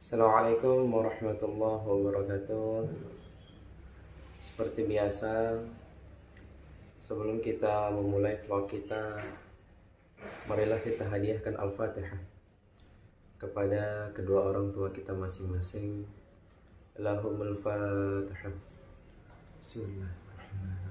Assalamualaikum warahmatullahi wabarakatuh. Seperti biasa, sebelum kita memulai vlog kita, marilah kita hadiahkan Al-Fatihah kepada kedua orang tua kita masing-masing. Allahumma Fatihah. Bismillahirrahmanirrahim.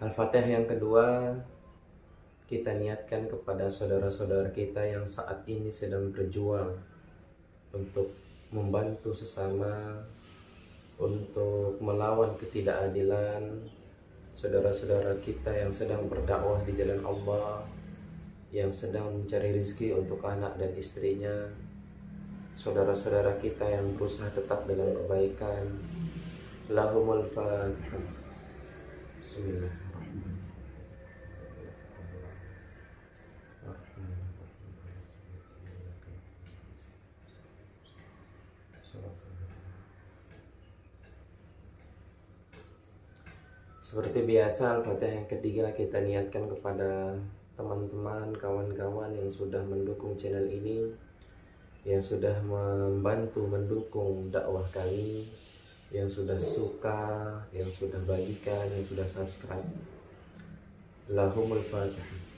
Al-Fatihah yang kedua kita niatkan kepada saudara-saudara kita yang saat ini sedang berjuang untuk membantu sesama, untuk melawan ketidakadilan, saudara-saudara kita yang sedang berdakwah di jalan Allah, yang sedang mencari rezeki untuk anak dan istrinya, saudara-saudara kita yang berusaha tetap dalam kebaikan. Lahumul Fatihah. Bismillahirrahmanirrahim. Seperti biasa, Al-Fatihah yang ketiga kita niatkan kepada teman-teman, kawan-kawan yang sudah mendukung channel ini, yang sudah membantu mendukung dakwah kami, yang sudah suka, yang sudah bagikan, yang sudah subscribe. Lahumul Fatihah.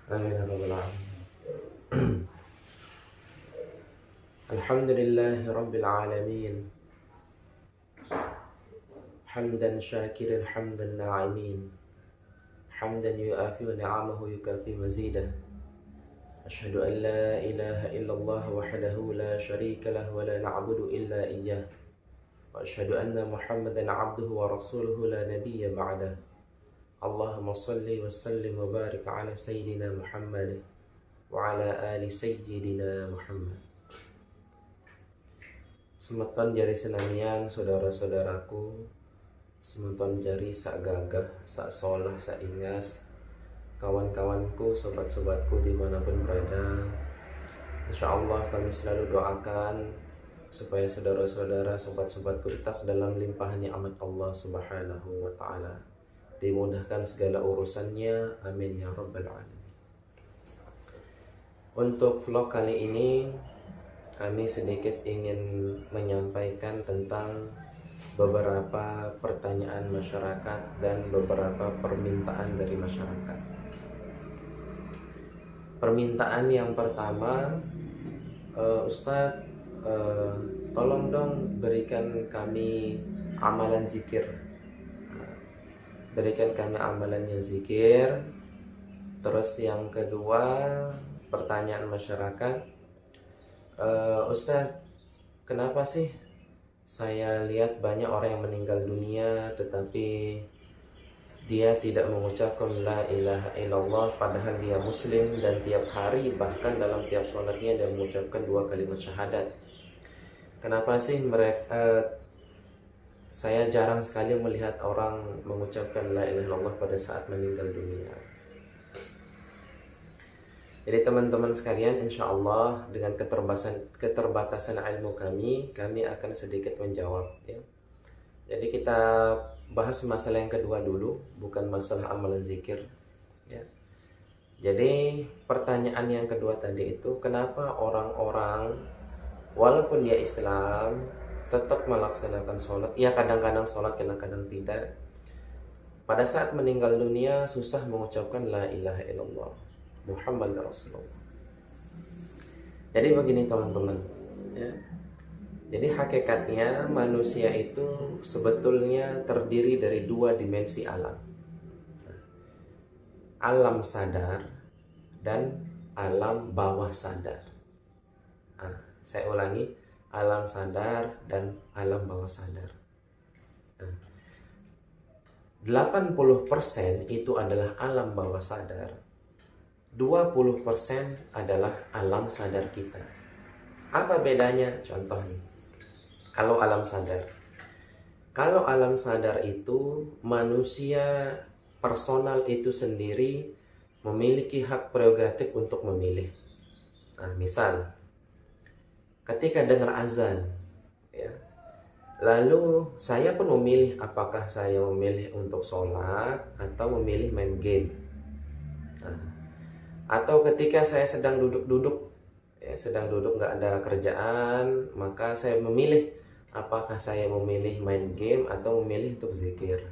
Amin ya rabbal alamin. Alhamdulillahi rabbil alamin. Hamdan syakirin hamdan na'imin. Hamdan yu'afi wa ni'amahu yukafi mazidah. Asyhadu an la ilaha illallah wahdahu la syarika lah wa la na'budu illa iyyah. Wa asyhadu anna Muhammadan 'abduhu wa rasuluhu la nabiyya ba'dah. Allahumma salli wa sallim wa barik ala sayyidina Muhammad wa ala ali sayyidina Muhammad. Semeton jari senamian saudara-saudaraku, semeton jari sak gagah, sak solah, sak ingas, kawan-kawanku, sobat-sobatku dimanapun berada. InsyaAllah kami selalu doakan supaya saudara-saudara, sobat-sobatku tetap dalam limpahan nikmat Allah Subhanahu wa ta'ala, dimudahkan segala urusannya, amin ya rabbal alamin. Untuk vlog kali ini kami sedikit ingin menyampaikan tentang beberapa pertanyaan masyarakat dan beberapa permintaan dari masyarakat. Permintaan yang pertama, Ustadz, tolong dong berikan kami amalan zikir. Berikan kami amalannya zikir. Terus yang kedua, pertanyaan masyarakat, Ustadz, kenapa sih saya lihat banyak orang yang meninggal dunia tetapi dia tidak mengucapkan la ilaha illallah padahal dia muslim dan tiap hari bahkan dalam tiap sholatnya dia mengucapkan 2 kalimat syahadat. Kenapa sih saya jarang sekali melihat orang mengucapkan la ilaha illallah pada saat meninggal dunia? Jadi teman-teman sekalian, insya Allah dengan keterbatasan ilmu kami akan sedikit menjawab ya. Jadi kita bahas masalah yang kedua dulu, bukan masalah amalan zikir ya. Jadi pertanyaan yang kedua tadi itu, kenapa orang-orang walaupun dia Islam tetap melaksanakan sholat? Ya kadang-kadang sholat, kadang-kadang tidak. Pada saat meninggal dunia susah mengucapkan la ilaha illallah Muhammad Rasulullah. Jadi begini teman-teman ya. Jadi hakikatnya manusia itu sebetulnya terdiri dari 2 dimensi alam. Alam sadar dan alam bawah sadar. Saya ulangi, alam sadar dan alam bawah sadar. 80% itu adalah alam bawah sadar, 20% adalah alam sadar kita. Apa bedanya? Contoh nih, kalau alam sadar, Kalau alam sadar itu manusia personal itu sendiri memiliki hak prerogatif untuk memilih. Nah, misal ketika dengar azan, ya, lalu saya pun memilih apakah saya memilih untuk sholat atau memilih main game. Nah, atau ketika saya sedang duduk-duduk, ya, sedang duduk nggak ada kerjaan, maka saya memilih apakah saya memilih main game atau memilih untuk zikir.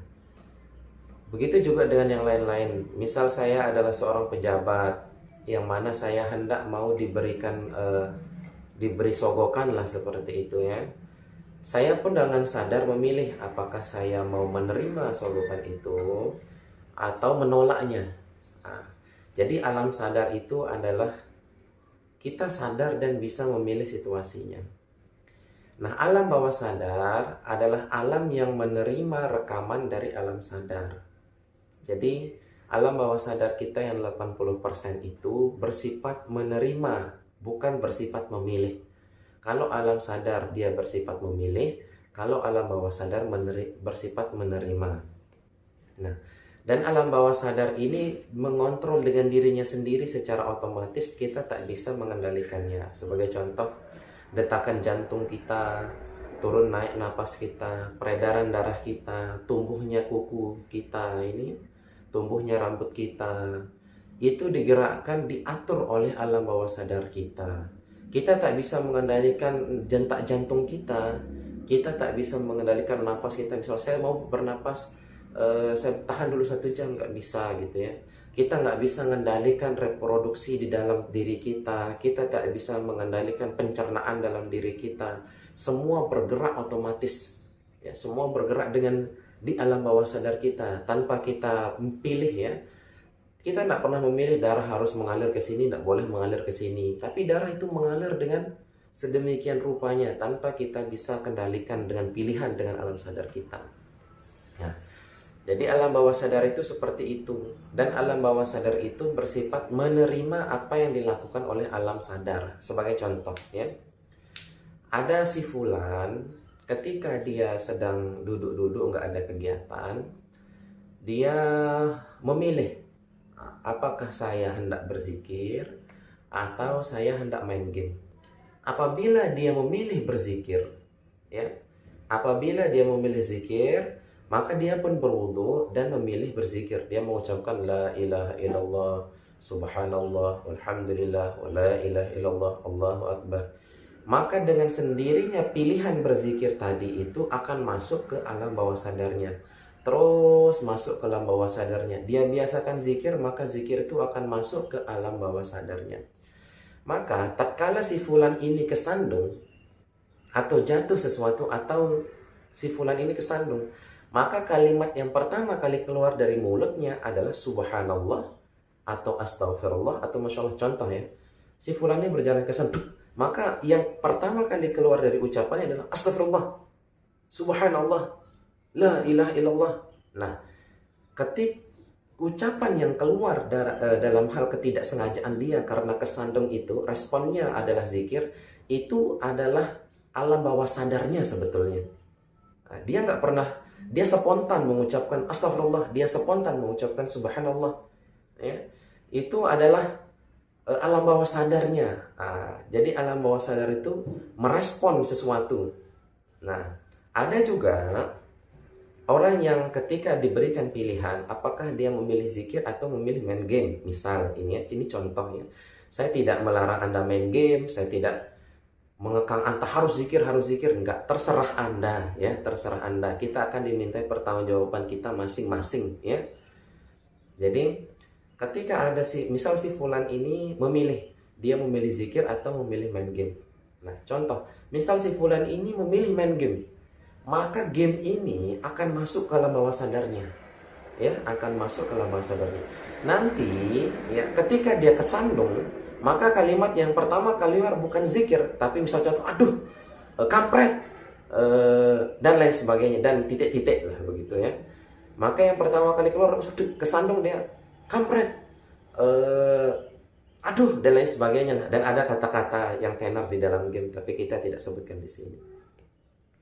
Begitu juga dengan yang lain-lain. Misal saya adalah seorang pejabat yang mana saya hendak mau diberikan diberi sogokan lah seperti itu ya. Saya pun dengan sadar memilih apakah saya mau menerima sogokan itu atau menolaknya. Nah, jadi alam sadar itu adalah kita sadar dan bisa memilih situasinya. Nah, alam bawah sadar adalah alam yang menerima rekaman dari alam sadar. Jadi, alam bawah sadar kita yang 80% itu bersifat menerima, bukan bersifat memilih. Kalau alam sadar dia bersifat memilih, kalau alam bawah sadar bersifat menerima. Nah, dan alam bawah sadar ini mengontrol dengan dirinya sendiri secara otomatis, kita tak bisa mengendalikannya. Sebagai contoh, detakan jantung kita, turun naik napas kita, peredaran darah kita, tumbuhnya kuku kita ini, tumbuhnya rambut kita, itu digerakkan, diatur oleh alam bawah sadar kita. Kita tak bisa mengendalikan jentak jantung kita, kita tak bisa mengendalikan nafas kita. Misal saya mau bernapas, saya tahan dulu 1 jam, nggak bisa gitu ya. Kita nggak bisa mengendalikan reproduksi di dalam diri kita, kita tak bisa mengendalikan pencernaan dalam diri kita. Semua bergerak otomatis, ya, semua bergerak dengan di alam bawah sadar kita tanpa kita pilih ya. Kita tidak pernah memilih darah harus mengalir ke sini, tidak boleh mengalir ke sini. Tapi darah itu mengalir dengan sedemikian rupanya tanpa kita bisa kendalikan dengan pilihan dengan alam sadar kita. Ya. Jadi alam bawah sadar itu seperti itu. Dan alam bawah sadar itu bersifat menerima apa yang dilakukan oleh alam sadar. Sebagai contoh ya, ada si fulan ketika dia sedang duduk-duduk nggak ada kegiatan, dia memilih apakah saya hendak berzikir atau saya hendak main game. Apabila dia memilih berzikir, ya, apabila dia memilih zikir, maka dia pun berwudu dan memilih berzikir. Dia mengucapkan la ilaha illallah, subhanallah, walhamdulillah, wa la ilaha illallah, Allahu akbar. Maka dengan sendirinya pilihan berzikir tadi itu akan masuk ke alam bawah sadarnya. Terus masuk ke alam bawah sadarnya. Dia biasakan zikir, maka zikir itu akan masuk ke alam bawah sadarnya. Maka tatkala si fulan ini kesandung atau jatuh sesuatu atau si fulan ini kesandung, maka kalimat yang pertama kali keluar dari mulutnya adalah subhanallah atau astaghfirullah atau masya Allah. Contoh ya, si fulan ini berjalan kesandung, maka yang pertama kali keluar dari ucapannya adalah astagfirullah, subhanallah, la ilaha illallah. Nah, ketika ucapan yang keluar dalam hal ketidaksengajaan dia karena kesandung itu, responnya adalah zikir, itu adalah alam bawah sadarnya sebetulnya. Nah, dia nggak pernah, dia spontan mengucapkan astagfirullah, dia spontan mengucapkan subhanallah, ya. Itu adalah alam bawah sadarnya. Nah, jadi alam bawah sadar itu merespon sesuatu. Nah, ada juga orang yang ketika diberikan pilihan apakah dia memilih zikir atau memilih main game. Misal ini ya, ini contoh ya. Saya tidak melarang Anda main game, saya tidak mengekang Anda harus zikir, enggak, terserah Anda ya, terserah Anda. Kita akan dimintai pertanggungjawaban kita masing-masing ya. Jadi ketika ada misal si fulan ini memilih, dia memilih zikir atau memilih main game. Nah, contoh, misal si fulan ini memilih main game, maka game ini akan masuk ke alam bawah sadarnya, ya, akan masuk ke alam bawah sadarnya. Nanti ya, ketika dia kesandung, maka kalimat yang pertama keluar bukan zikir, tapi misal contoh, aduh, kampret, dan lain sebagainya, dan titik-titik lah begitu ya. Maka yang pertama kali keluar kesandung dia, kampret, aduh, dan lain sebagainya. Dan ada kata-kata yang tenar di dalam game, tapi kita tidak sebutkan di sini.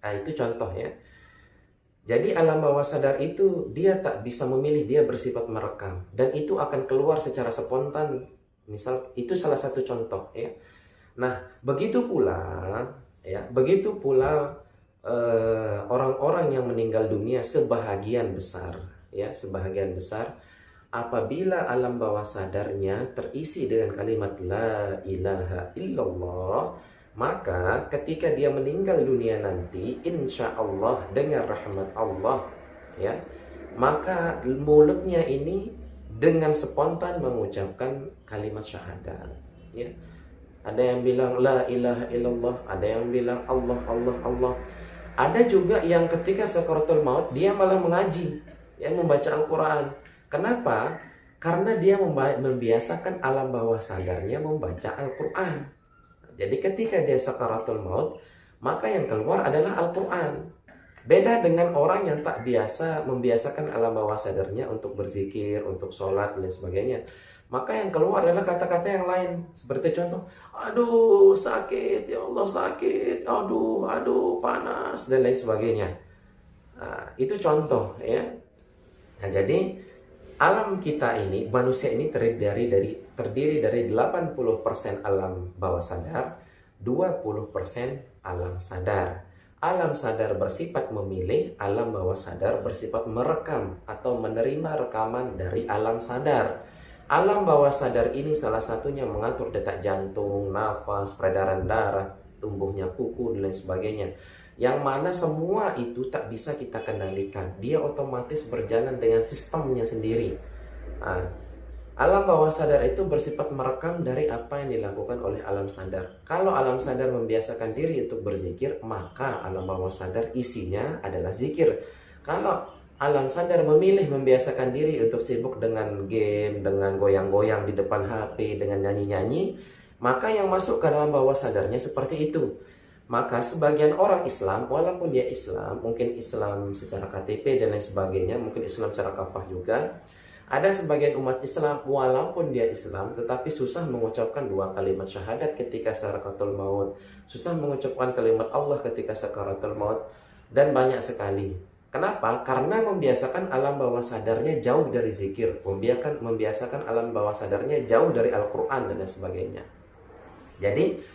Nah, itu contoh ya. Jadi alam bawah sadar itu dia tak bisa memilih, dia bersifat merekam dan itu akan keluar secara spontan. Misal itu salah satu contoh ya. Nah, begitu pula orang-orang yang meninggal dunia sebahagian besar ya, sebahagian besar apabila alam bawah sadarnya terisi dengan kalimat la ilaha illallah, maka ketika dia meninggal dunia nanti, insya Allah dengan rahmat Allah ya, maka mulutnya ini dengan spontan mengucapkan kalimat syahadat ya. Ada yang bilang la ilaha illallah, ada yang bilang Allah Allah Allah. Ada juga yang ketika sakaratul maut dia malah mengaji, ya, membaca Al-Quran. Kenapa? Karena dia membiasakan alam bawah sadarnya membaca Al-Quran. Jadi ketika dia sakaratul maut, maka yang keluar adalah Al-Quran. Beda dengan orang yang tak biasa membiasakan alam bawah sadarnya untuk berzikir, untuk sholat, dan sebagainya. Maka yang keluar adalah kata-kata yang lain. Seperti contoh, aduh sakit, ya Allah sakit, aduh panas, dan lain sebagainya. Nah, itu contoh ya. Nah, jadi alam kita ini, manusia ini terdiri dari 80% alam bawah sadar, 20% alam sadar. Alam sadar bersifat memilih, alam bawah sadar bersifat merekam atau menerima rekaman dari alam sadar. Alam bawah sadar ini salah satunya mengatur detak jantung, nafas, peredaran darah, tumbuhnya kuku, dan lain sebagainya. Yang mana semua itu tak bisa kita kendalikan. Dia otomatis berjalan dengan sistemnya sendiri. Nah, alam bawah sadar itu bersifat merekam dari apa yang dilakukan oleh alam sadar. Kalau alam sadar membiasakan diri untuk berzikir, maka alam bawah sadar isinya adalah zikir. Kalau alam sadar memilih membiasakan diri untuk sibuk dengan game, dengan goyang-goyang di depan HP, dengan nyanyi-nyanyi, maka yang masuk ke dalam bawah sadarnya seperti itu. Maka sebagian orang Islam, walaupun dia Islam, mungkin Islam secara KTP dan lain sebagainya, mungkin Islam secara kafah juga, ada sebagian umat Islam, walaupun dia Islam, tetapi susah mengucapkan dua kalimat syahadat ketika sakaratul maut, susah mengucapkan kalimat Allah ketika sakaratul maut, dan banyak sekali. Kenapa? Karena membiasakan alam bawah sadarnya jauh dari zikir, membiasakan alam bawah sadarnya jauh dari Al-Quran dan sebagainya. Jadi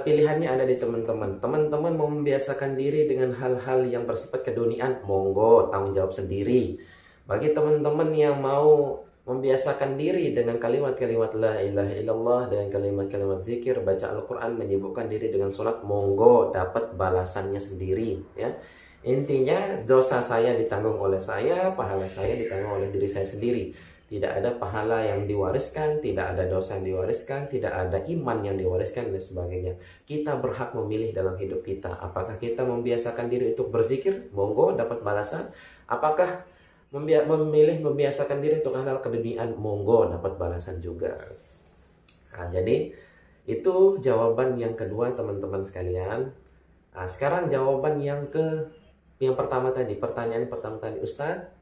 pilihannya ada di teman-teman. Teman-teman mau membiasakan diri dengan hal-hal yang bersifat keduniaan, monggo, tanggung jawab sendiri. Bagi teman-teman yang mau membiasakan diri dengan kalimat-kalimat la ilaha illallah, dengan kalimat-kalimat zikir, baca Al-Quran, menyibukkan diri dengan sholat, monggo, dapat balasannya sendiri ya. Intinya dosa saya ditanggung oleh saya, pahala saya ditanggung oleh diri saya sendiri. Tidak ada pahala yang diwariskan, tidak ada dosa yang diwariskan, tidak ada iman yang diwariskan, dan sebagainya. Kita berhak memilih dalam hidup kita. Apakah kita membiasakan diri untuk berzikir? Monggo, dapat balasan. Apakah memilih membiasakan diri untuk hal-hal keduniaan? Monggo, dapat balasan juga. Nah, jadi itu jawaban yang kedua teman-teman sekalian. Nah, sekarang jawaban yang pertama tadi, pertanyaan pertama tadi, Ustadz,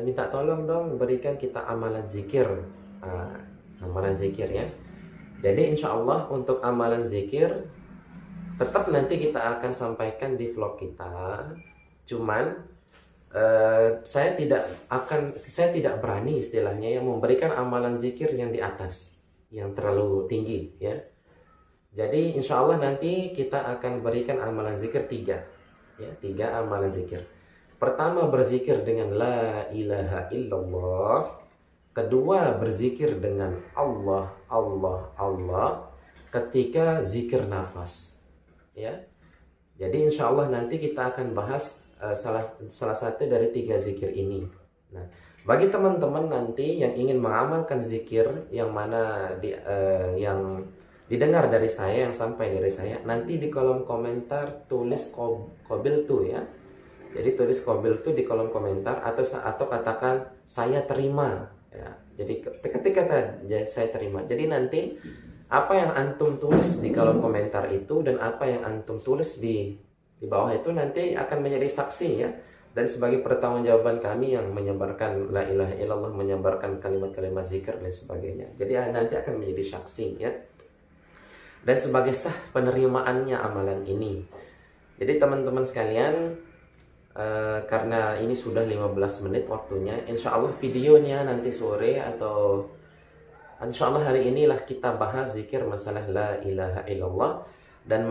minta tolong dong berikan kita amalan zikir. Amalan zikir ya. Jadi insya Allah untuk amalan zikir tetap nanti kita akan sampaikan di vlog kita. Cuman saya tidak berani istilahnya yang memberikan amalan zikir yang di atas, yang terlalu tinggi ya. Jadi insya Allah nanti kita akan berikan amalan zikir 3 ya, 3 amalan zikir. Pertama, berzikir dengan la ilaha illallah. Kedua, berzikir dengan Allah Allah Allah ketika zikir nafas ya. Jadi insya Allah nanti kita akan bahas salah satu dari 3 zikir ini. Nah, bagi teman-teman nanti yang ingin mengamalkan zikir yang mana yang didengar dari saya, yang sampai dari saya, nanti di kolom komentar tulis qabil tu ya. Jadi tulis qabil tu di kolom komentar atau katakan saya terima ya. Jadi ketika saya terima. Jadi nanti apa yang antum tulis di kolom komentar itu dan apa yang antum tulis di bawah itu nanti akan menjadi saksi ya. Dan sebagai pertanggungjawaban kami yang menyebarkan la ilaha illallah, menyebarkan kalimat-kalimat zikir dan sebagainya. Jadi nanti akan menjadi saksi ya. Dan sebagai sah penerimaannya amalan ini. Jadi teman-teman sekalian, karena ini sudah 15 menit waktunya. Insya Allah videonya nanti sore atau insya Allah hari inilah kita bahas zikir masalah la ilaha illallah. Dan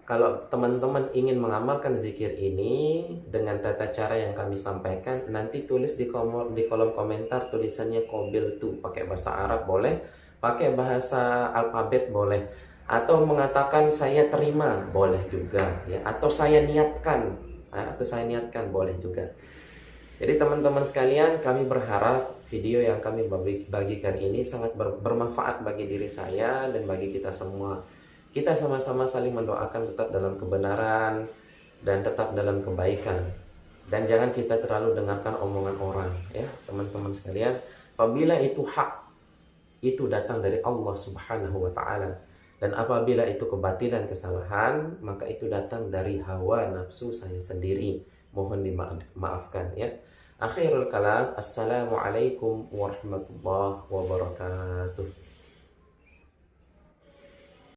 kalau teman-teman ingin mengamalkan zikir ini dengan tata cara yang kami sampaikan, nanti tulis di kolom komentar tulisannya qabil tu, pakai bahasa Arab boleh, pakai bahasa alfabet boleh, atau mengatakan saya terima boleh juga ya, atau saya niatkan boleh juga. Jadi teman-teman sekalian, kami berharap video yang kami bagikan ini sangat bermanfaat bagi diri saya dan bagi kita semua. Kita sama-sama saling mendoakan tetap dalam kebenaran dan tetap dalam kebaikan. Dan jangan kita terlalu dengarkan omongan orang ya teman-teman sekalian. Apabila itu hak, itu datang dari Allah Subhanahu wa Ta'ala. Dan apabila itu kebatilan, kesalahan, maka itu datang dari hawa nafsu saya sendiri. Mohon dimaafkan ya. Akhirul kalam, assalamualaikum warahmatullahi wabarakatuh.